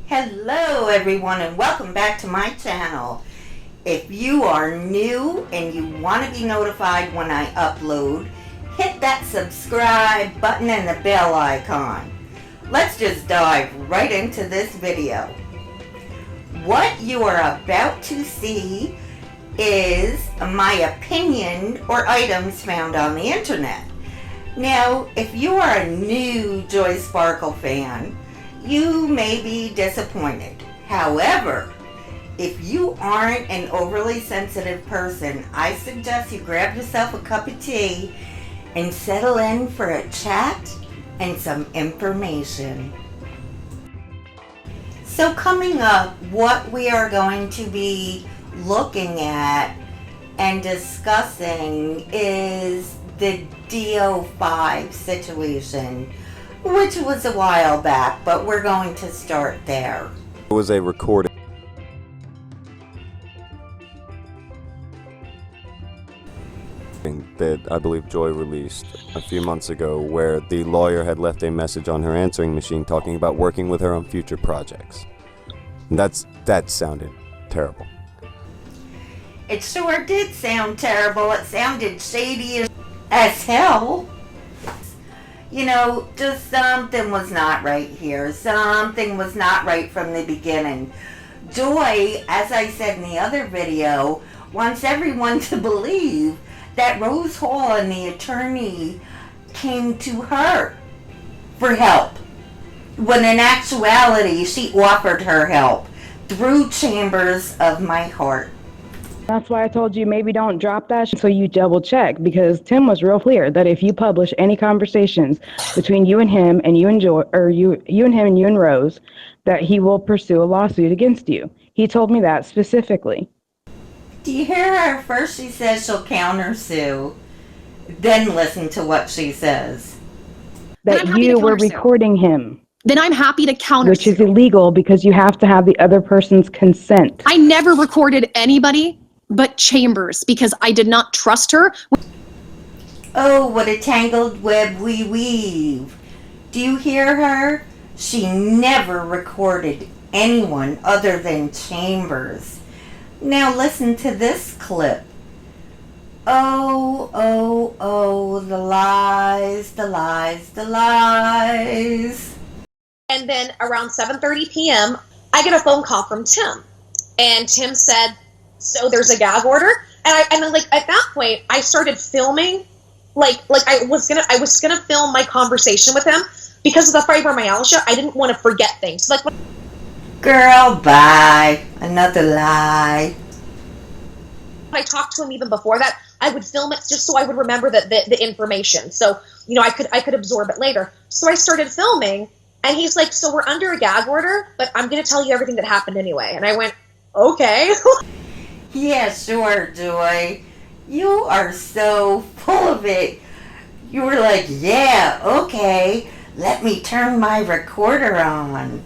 Hello everyone and welcome back to my channel. If you are new and you want to be notified when I upload, hit that subscribe button and the bell icon. Let's just dive right into this video. What you are about to see is my opinion or items found on the internet. Now, if you are a new Joy Sparkle fan, you may be disappointed. However, if you aren't an overly sensitive person, I suggest you grab yourself a cup of tea and settle in for a chat and some information. So coming up, what we are going to be looking at and discussing is the DO5 situation, which was a while back, but we're going to start there. It was a recording that I believe Joy released a few months ago where the lawyer had left a message on her answering machine talking about working with her on future projects. And that sounded terrible. It sure did sound terrible. It sounded shady as hell. You know, just something was not right here. Something was not right from the beginning. Joy, as I said in the other video, wants everyone to believe that Rose Hall and the attorney came to her for help, when in actuality she offered her help through chambers of my heart. That's why I told you maybe don't drop that so you double check, because Tim was real clear that if you publish any conversations between you and him and you and Joy, or you and him and you and Rose, that he will pursue a lawsuit against you. He told me that specifically. Do you hear her? First she says she'll countersue, then listen to what she says. That you were recording him. Then I'm happy to countersue. Which is illegal because you have to have the other person's consent. I never recorded anybody but Chambers because I did not trust her. Oh, what a tangled web we weave. Do you hear her? She never recorded anyone other than Chambers. Now listen to this clip. Oh, oh, oh, the lies, the lies, the lies. And then around 7:30 p.m., I get a phone call from Tim. And Tim said, so there's a gag order? And then, like, at that point, I started filming, like I was gonna film my conversation with him. Because of the fibromyalgia, I didn't want to forget things. Like, girl, bye. Another lie. When I talked to him even before that, I would film it just so I would remember the information. So, you know, I could absorb it later. So I started filming, and he's like, so we're under a gag order, but I'm going to tell you everything that happened anyway. And I went, okay. Yeah, sure, Joy. You are so full of it. You were like, yeah, okay, let me turn my recorder on.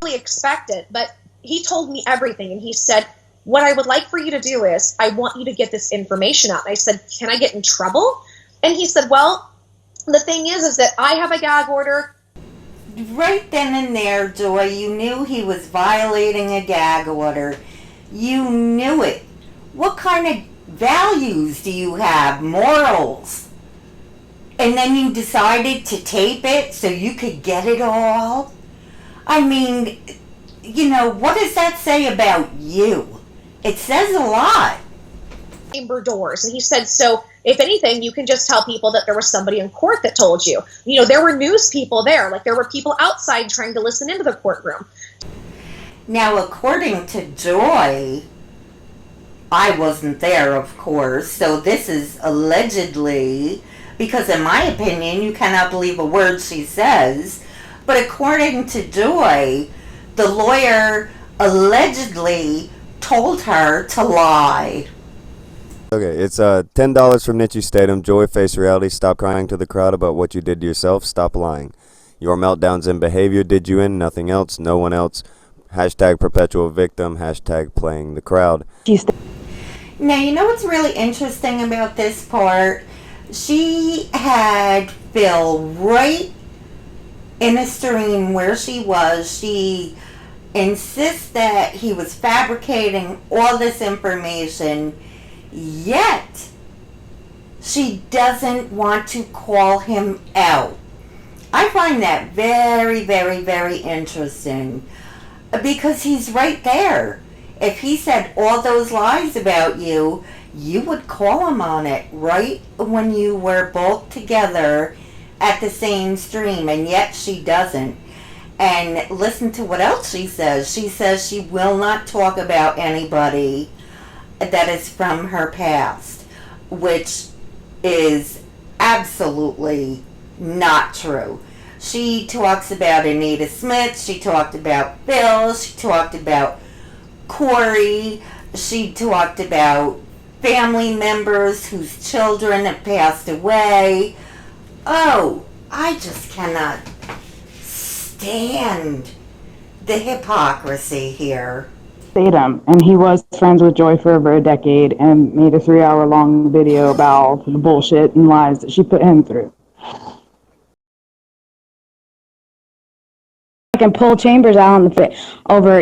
Really expect it, but he told me everything, and he said, what I would like for you to do is, I want you to get this information out. And I said, can I get in trouble? And he said, well, the thing is that I have a gag order. Right then and there, Joy, you knew he was violating a gag order. You knew it. What kind of values do you have? Morals. And then you decided to tape it so you could get it all? I mean, you know, what does that say about you? It says a lot. Chamber doors. And he said, so if anything, you can just tell people that there was somebody in court that told you. You know, there were news people there. Like, there were people outside trying to listen into the courtroom. Now, according to Joy, I wasn't there, of course, so this is allegedly, because in my opinion, you cannot believe a word she says, but according to Joy, the lawyer allegedly told her to lie. Okay, it's $10 from Niche Statum. Joy, face reality. Stop crying to the crowd about what you did to yourself. Stop lying. Your meltdowns and behavior did you in, nothing else, no one else. Hashtag perpetual victim. Hashtag playing the crowd. Now, you know what's really interesting about this part? She had Phil right in a stream where she insists that he was fabricating all this information, yet she doesn't want to call him out. I find that very, very, very interesting, because he's right there. If he said all those lies about you, you would call him on it right when you were both together at the same stream, and yet she doesn't. And listen to what else she says. She says she will not talk about anybody that is from her past, which is absolutely not true. She talks about Anita Smith, she talked about Bill, she talked about Corey, she talked about family members whose children have passed away. Oh, I just cannot stand the hypocrisy here. Statham, and he was friends with Joy for over a decade and made a 3-hour-long video about the bullshit and lies that she put him through. I can pull Chambers out on the fit over,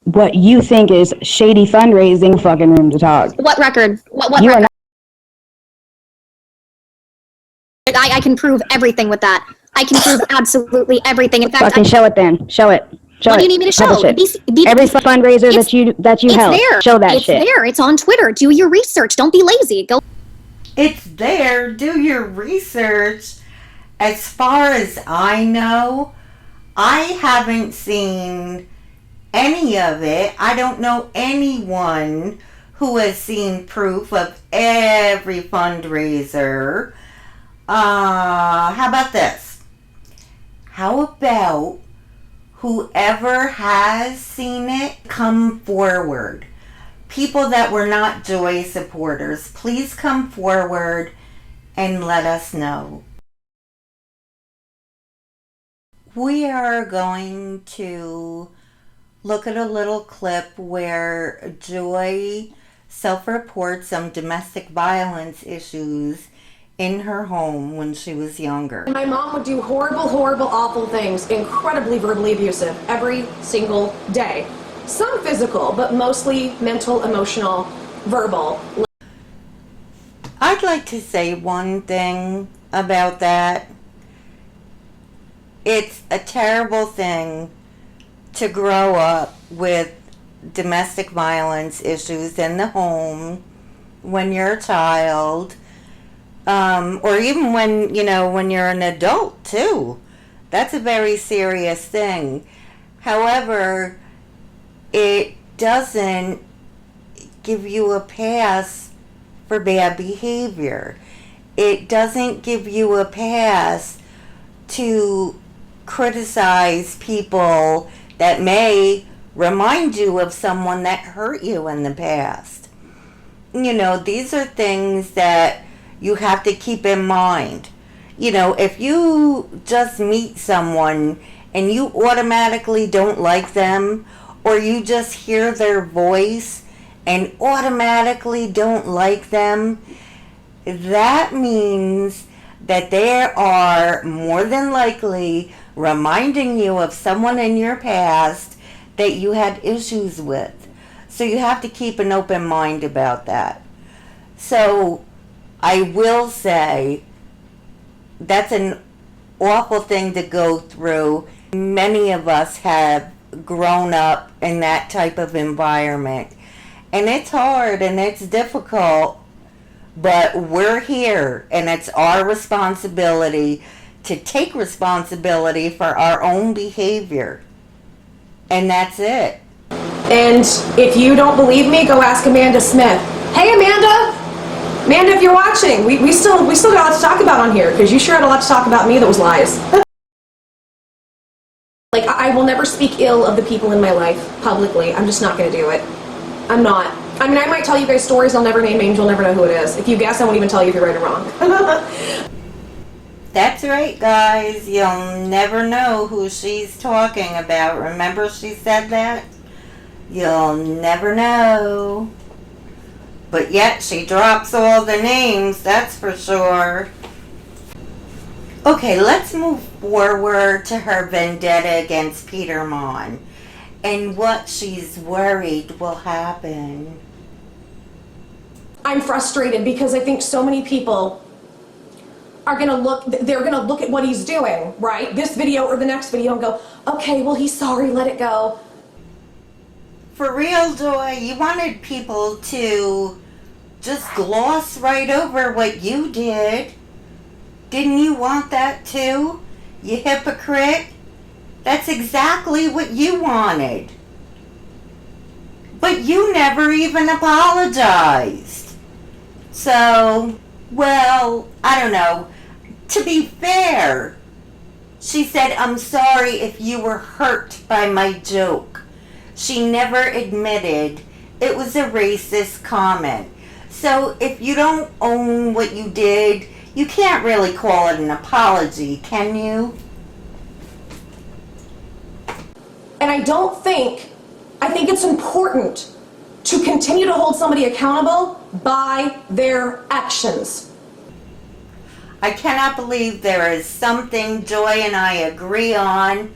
what you think is shady fundraising fucking room to talk. What record? What You are record? I can prove everything with that. I can prove absolutely everything. In fact, fucking show it then. Show it. Show what it. do you need me to show? Publish it. Every fundraiser that you it's held. there. Show that it's shit. It's there. It's on Twitter. Do your research. Don't be lazy. Go. It's there. Do your research. As far as I know, I haven't seen any of it. I don't know anyone who has seen proof of every fundraiser. How about this? How about whoever has seen it come forward? People that were not Joy supporters, please come forward and let us know. We are going to look at a little clip where Joy self-reports some domestic violence issues in her home when she was younger. My mom would do horrible, horrible, awful things, incredibly verbally abusive every single day. Some physical, but mostly mental, emotional, verbal. I'd like to say one thing about that. It's a terrible thing to grow up with domestic violence issues in the home when you're a child, or even when you're an adult too. That's a very serious thing. However, it doesn't give you a pass for bad behavior. It doesn't give you a pass to criticize people that may remind you of someone that hurt you in the past. These are things that you have to keep in mind. If you just meet someone and you automatically don't like them, or you just hear their voice and automatically don't like them, that means that they are more than likely reminding you of someone in your past that you had issues with. So you have to keep an open mind about that. So I will say that's an awful thing to go through. Many of us have grown up in that type of environment. And it's hard and it's difficult, but we're here and it's our responsibility to take responsibility for our own behavior. And that's it. And if you don't believe me, go ask Amanda Smith. Hey, Amanda! Amanda, if you're watching, we still got a lot to talk about on here, because you sure had a lot to talk about me that was lies. Like, I will never speak ill of the people in my life publicly. I'm just not going to do it. I'm not. I mean, I might tell you guys stories I'll never name names, you'll never know who it is. If you guess, I won't even tell you if you're right or wrong. That's right, guys. You'll never know who she's talking about. Remember she said that? You'll never know. But yet she drops all the names, that's for sure. Okay, let's move forward to her vendetta against Peter Mon and what she's worried will happen. I'm frustrated because I think so many people are gonna they're gonna look at what he's doing, right? This video or the next video and go, okay, well, he's sorry, let it go. For real, Joy, you wanted people to just gloss right over what you did. Didn't you want that too, you hypocrite? That's exactly what you wanted. But you never even apologized. So, well, I don't know. To be fair, she said, I'm sorry if you were hurt by my joke. She never admitted it was a racist comment. So if you don't own what you did, you can't really call it an apology, can you? And I think it's important to continue to hold somebody accountable by their actions. I cannot believe there is something Joy and I agree on.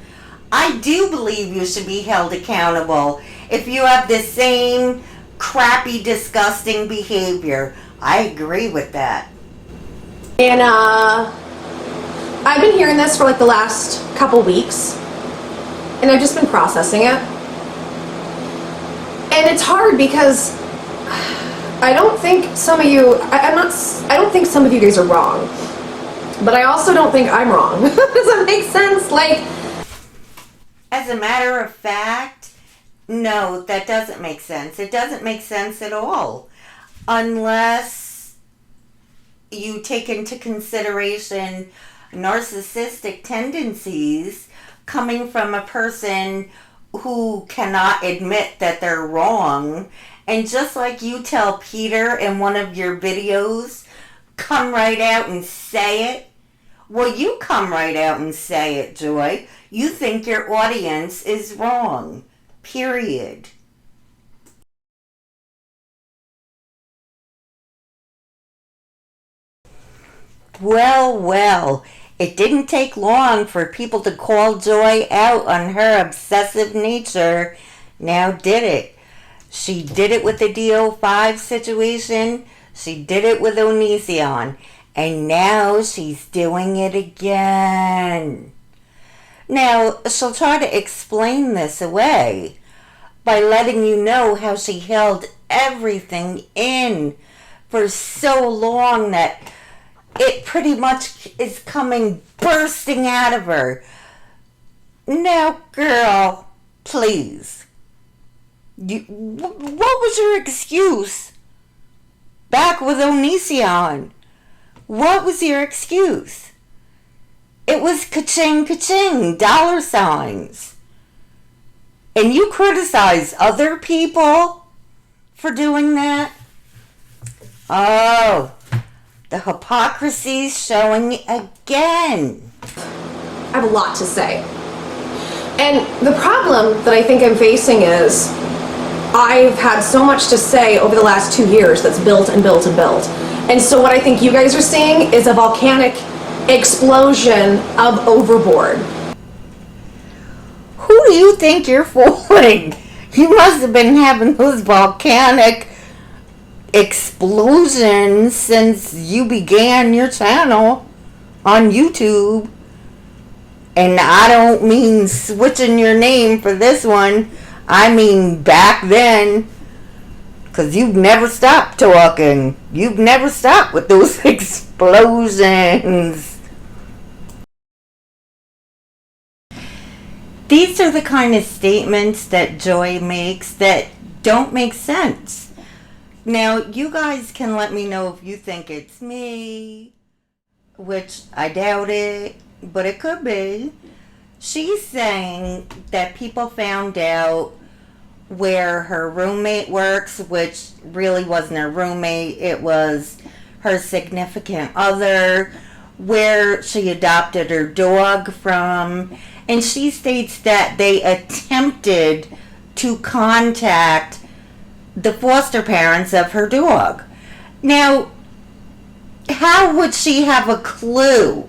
I do believe you should be held accountable if you have the same crappy, disgusting behavior. I agree with that. And I've been hearing this for like the last couple weeks, and I've just been processing it. And it's hard because I don't think some of you, I don't think some of you guys are wrong, but I also don't think I'm wrong. Does that make sense? Like, as a matter of fact, no, that doesn't make sense. It doesn't make sense at all. Unless you take into consideration narcissistic tendencies coming from a person who cannot admit that they're wrong. And just like you tell Peter in one of your videos, come right out and say it. Well, you come right out and say it, Joy. You think your audience is wrong. Period. Well, well, it didn't take long for people to call Joy out on her obsessive nature. Now did it? She did it with the DO5 situation. She did it with Onision. And now she's doing it again. Now, she'll try to explain this away by letting you know how she held everything in for so long that it pretty much is coming bursting out of her. Now, girl, please. What was your excuse back with Onision? What was your excuse? It was ka-ching, ka-ching, dollar signs. And you criticize other people for doing that? Oh, the hypocrisy's showing again. I have a lot to say. And the problem that I think I'm facing is I've had so much to say over the last 2 years that's built and built and built. And so what I think you guys are seeing is a volcanic explosion of overboard. Who do you think you're fooling? You must have been having those volcanic explosions since you began your channel on YouTube. And I don't mean switching your name for this one. I mean back then. Because you've never stopped talking. You've never stopped with those explosions. These are the kind of statements that Joy makes that don't make sense. Now, you guys can let me know if you think it's me, which I doubt it, but it could be. She's saying that people found out where her roommate works, which really wasn't her roommate, it was her significant other, where she adopted her dog from, and she states that they attempted to contact the foster parents of her dog. Now, how would she have a clue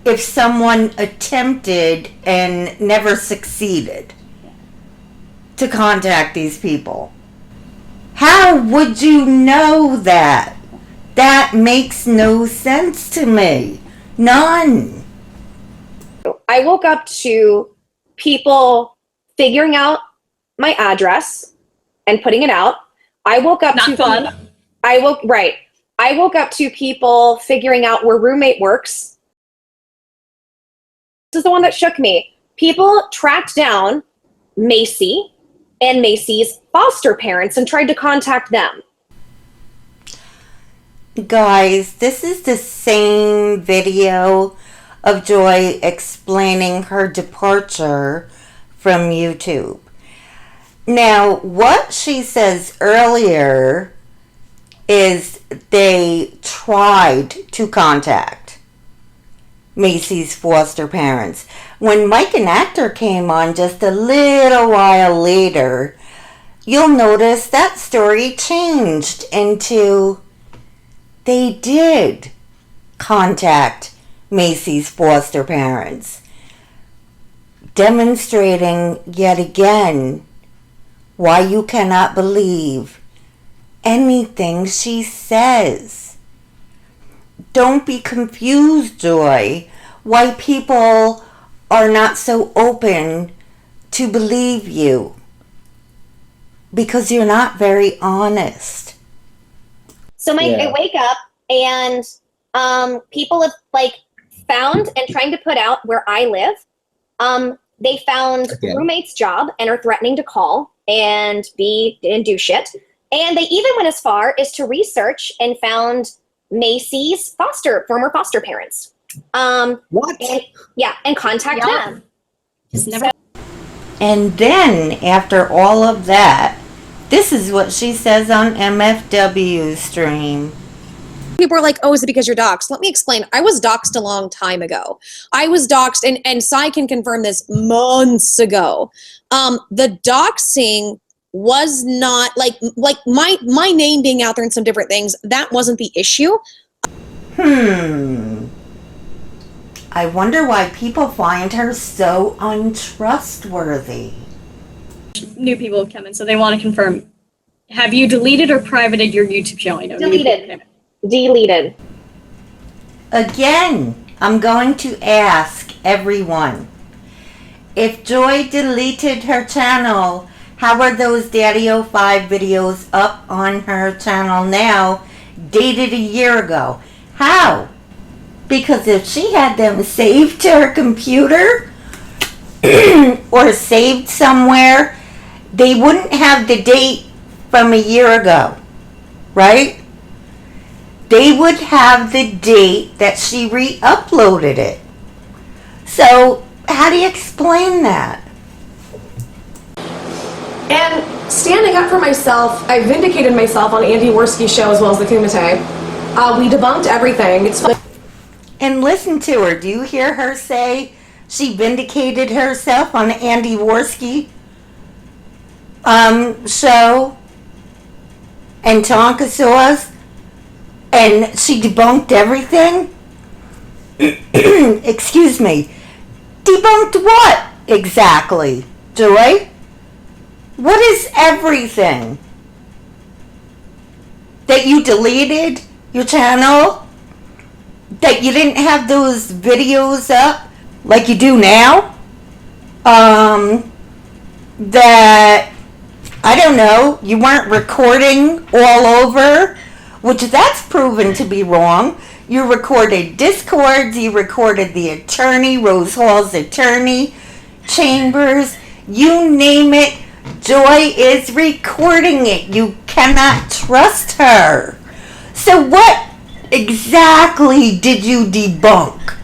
if someone attempted and never succeeded to contact these people? How would you know that? That makes no sense to me. None. I woke up to people figuring out my address and putting it out. I woke up Not fun. I woke up to people figuring out where roommate works. This is the one that shook me. People tracked down Macy and Macy's foster parents and tried to contact them. Guys, this is the same video of Joy explaining her departure from YouTube. Now, what she says earlier is they tried to contact Macy's foster parents. When Mike and Actor came on just a little while later, you'll notice that story changed into they did contact Macy's foster parents, demonstrating yet again why you cannot believe anything she says. Don't be confused, Joy, why people are not so open to believe you. Because you're not very honest. So I wake up and people have found and trying to put out where I live. They found roommate's job and are threatening to call and do shit. And they even went as far as to research and found Macy's former foster parents. What? And contact them. And then, after all of that, this is what she says on MFW stream. People are like, oh, is it because you're doxxed? Let me explain. I was doxxed a long time ago. I was doxxed, and Sai can confirm this, months ago. The doxing was not, like my name being out there and some different things, that wasn't the issue. I wonder why people find her so untrustworthy. New people have come in, so they want to confirm. Have you deleted or privated your YouTube channel? I know Deleted. Again, I'm going to ask everyone. If Joy deleted her channel, how are those Daddy-O-5 videos up on her channel now, dated a year ago? How? Because if she had them saved to her computer or saved somewhere, they wouldn't have the date from a year ago, right? They would have the date that she re-uploaded it. So, how do you explain that? And standing up for myself, I vindicated myself on Andy Worski's show as well as the Kumite. We debunked everything. It's fun. And listen to her. Do you hear her say she vindicated herself on the Andy Worski show and Tonka Saws, and she debunked everything? Excuse me. Debunked what exactly, Joy? What is everything? That you deleted your channel? That you didn't have those videos up like you do now? That, I don't know, you weren't recording all over, which that's proven to be wrong. You recorded Discords, you recorded the attorney, Rose Hall's attorney, Chambers, you name it, Joy is recording it. You cannot trust her. So what exactly did you debunk?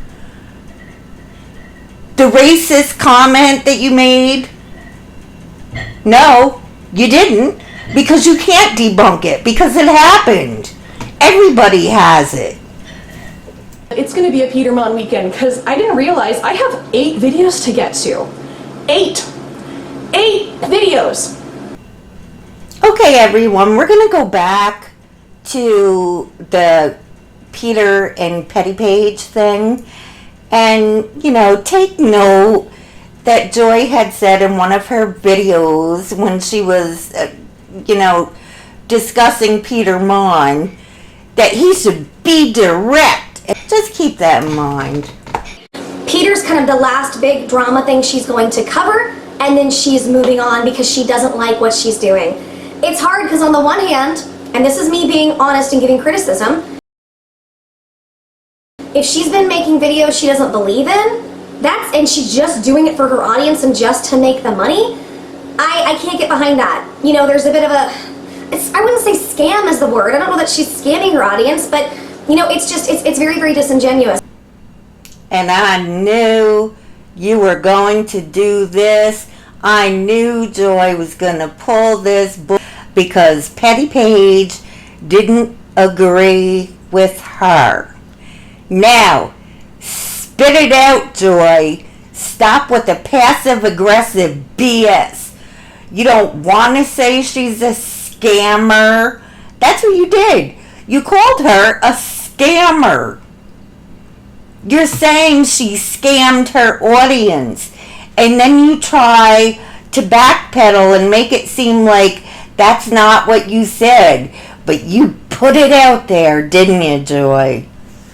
The racist comment that you made? No, you didn't, because you can't debunk it, because it happened. Everybody has it. It's going to be a Peter Mon weekend because I didn't realize I have 8 videos to get to. 8 videos. Okay, everyone, we're going to go back to the Peter and Petty Page thing. And, take note that Joy had said in one of her videos when she was, discussing Peter Mon, that he should be direct. Just keep that in mind. Peter's kind of the last big drama thing she's going to cover, and then she's moving on because she doesn't like what she's doing. It's hard because on the one hand, and this is me being honest and giving criticism, if she's been making videos she doesn't believe in, and she's just doing it for her audience and just to make the money, I can't get behind that. There's a bit of a, I wouldn't say scam is the word. I don't know that she's scamming her audience, but it's very, very disingenuous. And I knew you were going to do this. I knew Joy was going to pull this book because Petty Page didn't agree with her. Now, spit it out, Joy. Stop with the passive-aggressive BS. You don't want to say she's a scammer. That's what you did. You called her a scammer. You're saying she scammed her audience. And then you try to backpedal and make it seem like that's not what you said. But you put it out there, didn't you, Joy?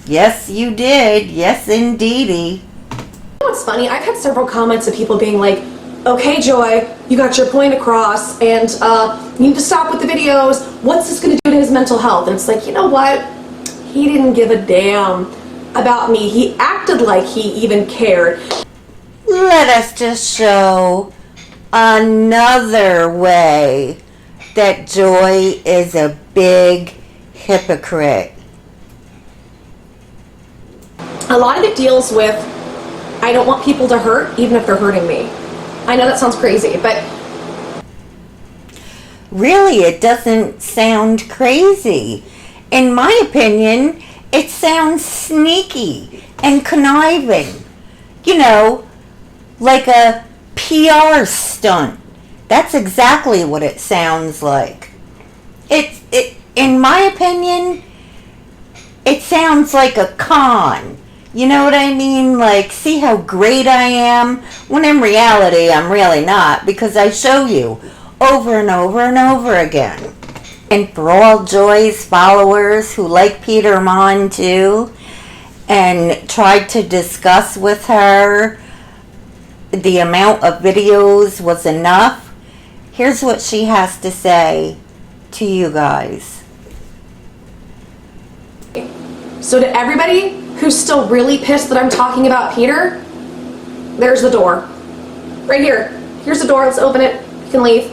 Yes, you did. Yes, indeedy. You know what's funny? I've had several comments of people being like, okay, Joy, you got your point across, and you need to stop with the videos. What's this going to do to his mental health? And it's like, you know what? He didn't give a damn about me. He acted like he even cared. Let us just show another way that Joy is a big hypocrite. A lot of it deals with, I don't want people to hurt, even if they're hurting me. I know that sounds crazy, but... Really, it doesn't sound crazy. In my opinion, it sounds sneaky and conniving. Like a PR stunt. That's exactly what it sounds like. In my opinion, it sounds like a con. You know what I mean? Like, see how great I am? When in reality, I'm really not, because I show you over and over and over again. And for all Joy's followers who like Peter Mon too, and tried to discuss with her the amount of videos was enough, here's what she has to say to you guys. So to everybody who's still really pissed that I'm talking about Peter, there's the door. Right here. Here's the door. Let's open it. You can leave.